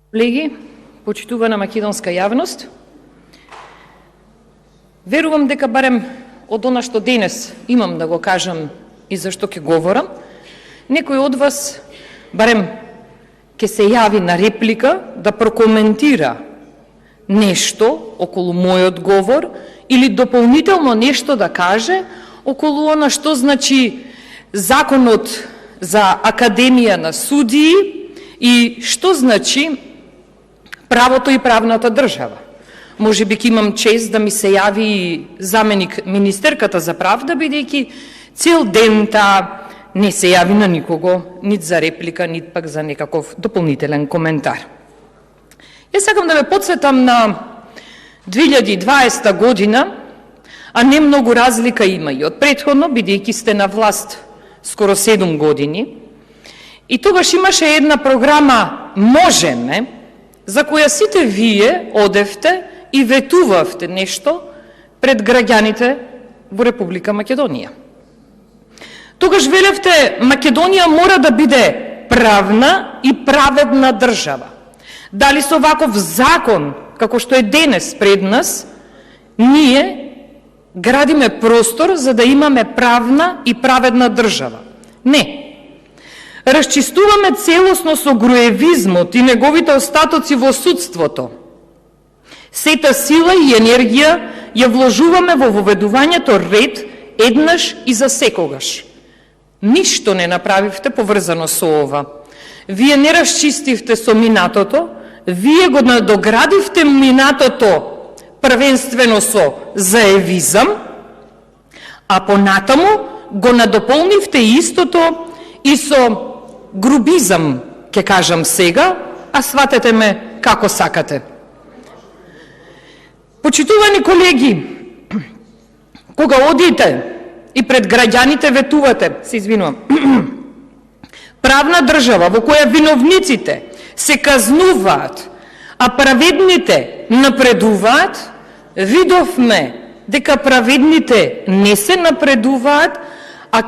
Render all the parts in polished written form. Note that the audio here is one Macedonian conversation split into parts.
Колеги, почитувана македонска јавност, верувам дека барем од она што денес имам да го кажам и зашто ќе говорам, некој од вас барем ќе се јави на реплика да прокоментира нешто околу мојот говор или дополнително нешто да каже околу она што значи законот за Академија на судии и што значи правото и правната држава. Може би ќе имам чест да ми се јави и заменик министерката за правда, бидејќи цел ден таа не се јави на никого, нит за реплика, нит пак за некаков дополнителен коментар. Јас сакам да ве потсетам на 2020 година, а не многу разлика има и од претходно, бидејќи сте на власт скоро 7 години. И тогаш имаше една програма Можеме, за која сите вие одевте и ветувавте нешто пред граѓаните во Република Македонија. Тогаш велевте Македонија мора да биде правна и праведна држава. Дали со ваков закон, како што е денес пред нас, ние градиме простор за да имаме правна и праведна држава? Не. Расчистуваме целосно со груевизмот и неговите остатоци во судството. Сета сила и енергија ја вложуваме во воведувањето ред еднаш и за секогаш. Ништо не направивте поврзано со ова. Вие не расчистивте со минатото, вие го надоградивте минатото првенствено со заевизам, а понатаму го надополнивте истото и со грубизам, ќе кажам сега, а сватете ме како сакате. Почитувани колеги, кога одите и пред граѓаните ветувате, се извинувам, правна држава во која виновниците се казнуваат, а праведните напредуваат, видовме дека праведните не се напредуваат, а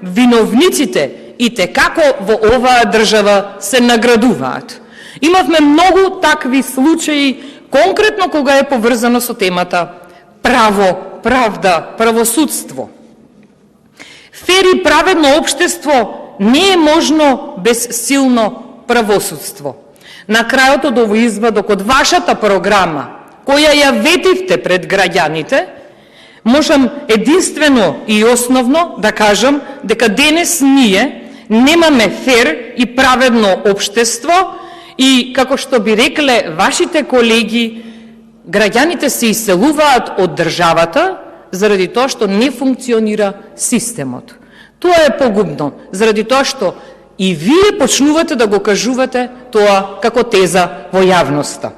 виновниците и како во оваа држава се наградуваат. Имавме многу такви случаи, конкретно кога е поврзано со темата право, правда, правосудство. Фер и праведно општество не е можно без силно правосудство. На крајот од овој извадок од вашата програма, која ја ветивте пред граѓаните, можам единствено и основно да кажам дека денес ние немаме фер и праведно општество и, како што би рекле вашите колеги, граѓаните се иселуваат од државата заради тоа што не функционира системот. Тоа е погубно, заради тоа што и вие почнувате да го кажувате тоа како теза во јавноста.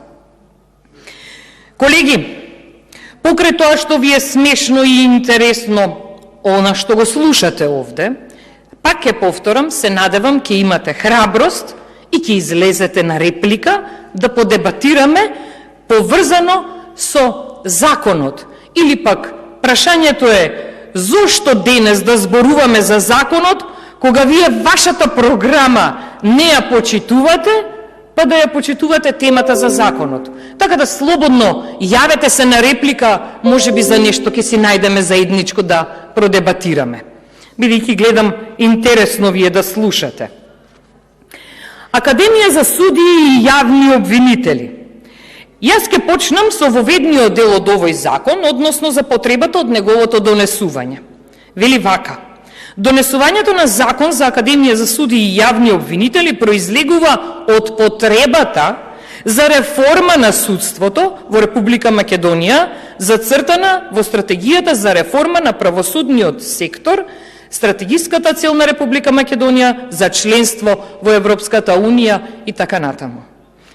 Колеги, покрај тоа што ви е смешно и интересно она што го слушате овде, пак ќе повторам, се надевам ќе имате храброст и ќе излезете на реплика да подебатираме поврзано со законот. Или пак, прашањето е зошто денес да зборуваме за законот, кога вие вашата програма не ја почитувате, па да ја почитувате темата за законот. Така да слободно јавете се на реплика, може би за нешто ќе си најдеме заедничко да продебатираме. Бидејќи гледам интересно вие да слушате. Академија за судии и јавни обвинители. Јас ќе почнам со воведниот дел од овој закон, односно за потребата од неговото донесување. Вели вака: донесувањето на закон за Академија за судии и јавни обвинители произлегува од потребата за реформа на судството во Република Македонија, зацртана во стратегијата за реформа на правосудниот сектор, стратегиската цел на Република Македонија за членство во Европската Унија и така натаму.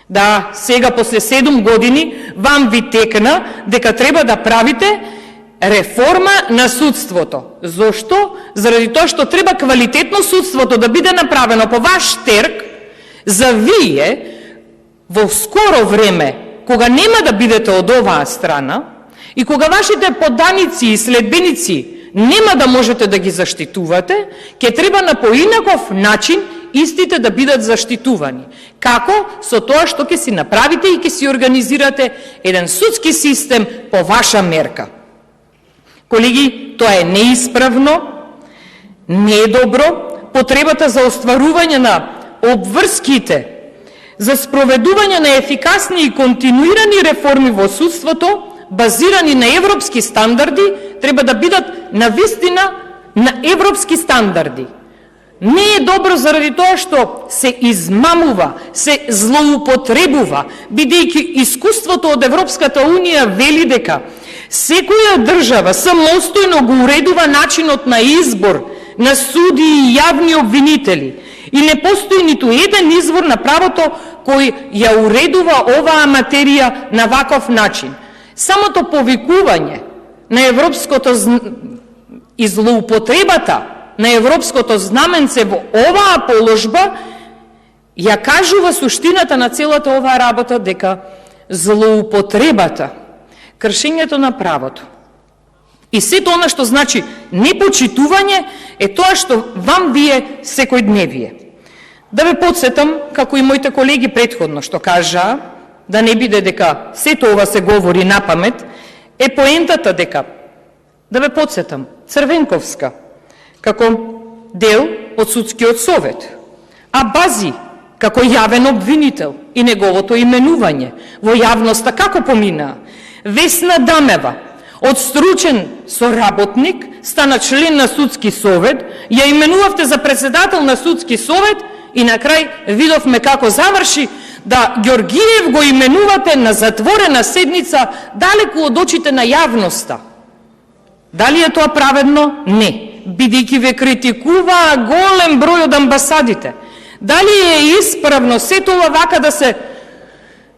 Да, сега после 7 години вам ви текна дека треба да правите реформа на судството. Зошто? Заради тоа што треба квалитетно судството да биде направено по ваш терк, за вие во скоро време, кога нема да бидете од оваа страна и кога вашите поданици и следбеници нема да можете да ги заштитувате, ќе треба на поинаков начин истите да бидат заштитувани. Како? Со тоа што ќе си направите и ќе си организирате еден судски систем по ваша мерка. Колеги, тоа е неисправно, не е добро. Потребата за остварување на обврските, за спроведување на ефикасни и континуирани реформи во судството, базирани на европски стандарди, треба да бидат навистина на европски стандарди. Не е добро заради тоа што се измамува, се злоупотребува, бидејќи искуството од Европската Унија вели дека секоја држава самостојно го уредува начинот на избор на суди и јавни обвинители и не постои ниту еден извор на правото кој ја уредува оваа материја на ваков начин. Самото повикување на европското и злоупотребата на европското знаменце во оваа положба ја кажува суштината на целата оваа работа, дека злоупотребата, кршењето на правото и сето она што значи непочитување е тоа што вам вие секојдневие. Да ве подсетам, како и моите колеги претходно што кажаа, да не биде дека сето ова се говори на памет, е поентата дека, да ве подсетам, Црвенковска, како дел од судскиот совет, а Бази, како јавен обвинител и неговото именување во јавноста како поминаа, Весна Дамева, од стручен соработник, стана член на судски совет, ја именувавте за председател на судски совет и на крај видовме како заврши, да Ѓоргиев го именувате на затворена седница далеку од очите на јавноста. Дали е тоа праведно? Не. Бидејќи ве критикуваа голем број од амбасадите. Дали е исправно сето ова вака да се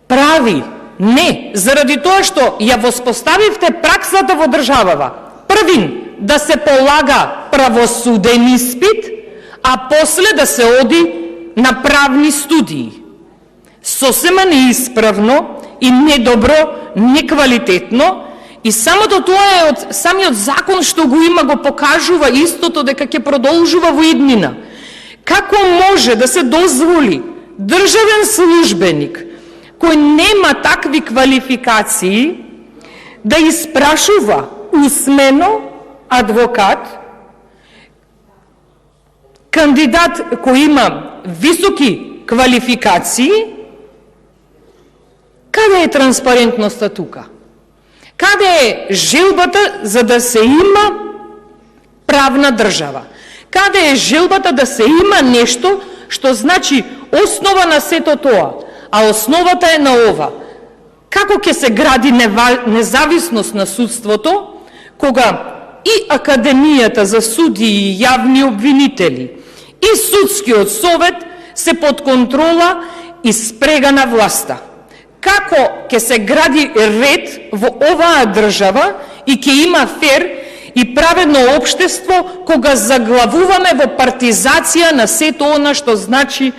прави? Не, заради тоа што ја воспоставивте праксата во државава. Првин, да се полага правосуден испит, а после да се оди на правни студии. Сосема неисправно и недобро, неквалитетно, и самото тоа е од самиот закон што го има, го покажува истото дека ќе продолжува во иднина. Како може да се дозволи државен службеник кој нема такви квалификации да испрашува усмено адвокат, кандидат кој има високи квалификации? Каде е транспарентноста тука? Каде е желбата за да се има правна држава? Каде е желбата да се има нешто што значи основа на сето тоа? А основата е на ова. Како ќе се гради независност на судството, кога и Академијата за судии и јавни обвинители и судскиот совет се под контрола и спрега на власта? Како ќе се гради ред во оваа држава и ќе има фер и праведно општество кога заглавуваме во партизација на сето она што значи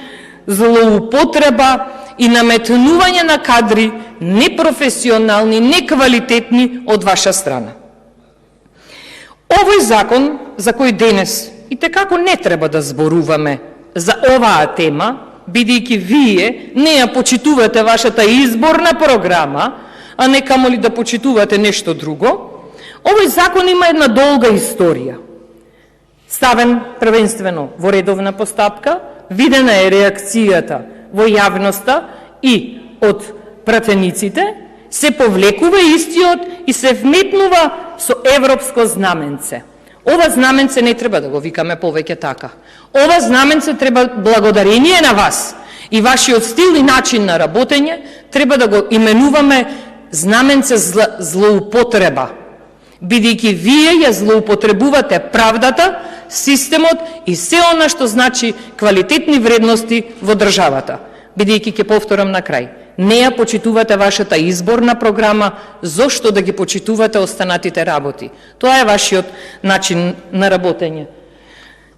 злоупотреба и наметнување на кадри непрофесионални, неквалитетни од ваша страна. Овој закон, за кој денес и текако не треба да зборуваме за оваа тема, бидејќи вие не ја почитувате вашата изборна програма, а не камоли да почитувате нешто друго, овој закон има една долга историја. Ставен првенствено во редовна постапка, видена е реакцијата во јавноста и од пратениците, се повлекува истиот и се вметнува со европско знаменце. Ова знаменце не треба да го викаме повеќе така. Ова знаменце треба, благодарение на вас и вашиот стил и начин на работење, треба да го именуваме знаменце злоупотреба. Бидејќи вие ја злоупотребувате правдата, системот и се она што значи квалитетни вредности во државата. Бидејќи, ќе повторам на крај, не ја почитувате вашата изборна програма, зошто да ги почитувате останатите работи? Тоа е вашиот начин на работење.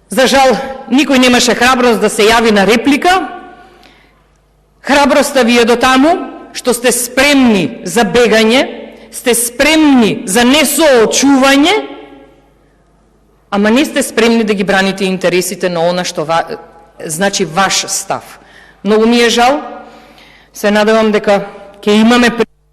За жал, никој немаше храброст да се јави на реплика. Храброста ви е до таму што сте спремни за бегање, сте спремни за несоочување, ама не сте спремни да ги браните интересите на она што значи ваш став. Многу ми е жал, се надевам дека ќе имаме